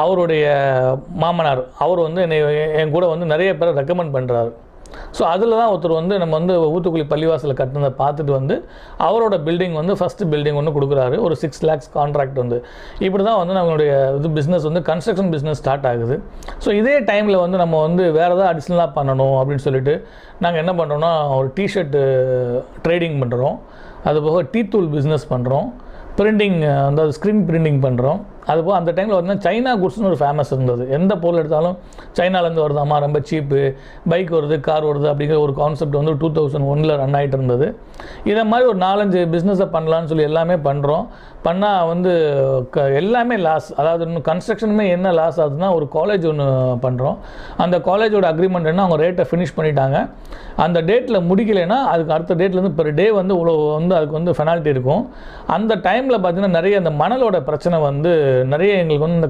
அவருடைய மாமனார் அவர் வந்து என் கூட வந்து நிறைய பேரை ரெக்கமெண்ட் பண்ணுறாரு. ஸோ அதில் தான் ஒருத்தர் வந்து நம்ம வந்து ஊத்துக்குளி பள்ளிவாசலில் கட்டினதை பார்த்துட்டு வந்து அவரோட பில்டிங் வந்து ஃபஸ்ட்டு பில்டிங் ஒன்று கொடுக்குறாரு. ஒரு 6 lakhs கான்ட்ராக்ட் வந்து. இப்படி தான் வந்து நம்மளுடைய இது பிஸ்னஸ் வந்து கன்ஸ்ட்ரக்ஷன் பிஸ்னஸ் ஸ்டார்ட் ஆகுது. ஸோ இதே டைமில் வந்து நம்ம வந்து வேறு ஏதாவது அடிஷ்னலாக பண்ணணும் அப்படின்னு சொல்லிட்டு நாங்கள் என்ன பண்ணுறோன்னா ஒரு டிஷர்ட்டு ட்ரேடிங் பண்ணுறோம். அதுபோக டீ தூள் பிஸ்னஸ் பண்ணுறோம். பிரிண்டிங் அந்த ஸ்க்ரீன் பிரிண்டிங் பண்ணுறோம். அதுபோல் அந்த டைமில் வந்து சைனா குட்ஸ்னு ஒரு ஃபேமஸ் இருந்தது. எந்த பொருள் எடுத்தாலும் சைனாலேருந்து வருதாமா, ரொம்ப சீப்பு, பைக் வருது, கார் வருது அப்படிங்கிற ஒரு கான்செப்ட் வந்து 2001 ரன் ஆகிட்டு இருந்தது. இதை மாதிரி ஒரு 4-5 பிஸ்னஸை பண்ணலான்னு சொல்லி எல்லாமே பண்ணுறோம். பண்ணால் வந்து எல்லாமே லாஸ். அதாவது இன்னும் கன்ஸ்ட்ரக்ஷனுமே என்ன லாஸ் ஆகுதுன்னா ஒரு காலேஜ் ஒன்று பண்ணுறோம். அந்த காலேஜோட அக்ரிமெண்ட் என்ன அவங்க ரேட்டை ஃபினிஷ் பண்ணிட்டாங்க. அந்த டேட்டில் முடிக்கலைன்னா அதுக்கு அடுத்த டேட்லேருந்து பெர் டே வந்து இவ்வளோ வந்து அதுக்கு வந்து பெனால்ட்டி இருக்கும். அந்த டைமில் பார்த்திங்கன்னா நிறைய அந்த மணலோட பிரச்சனை வந்து நிறைய எங்களுக்கு வந்து இந்த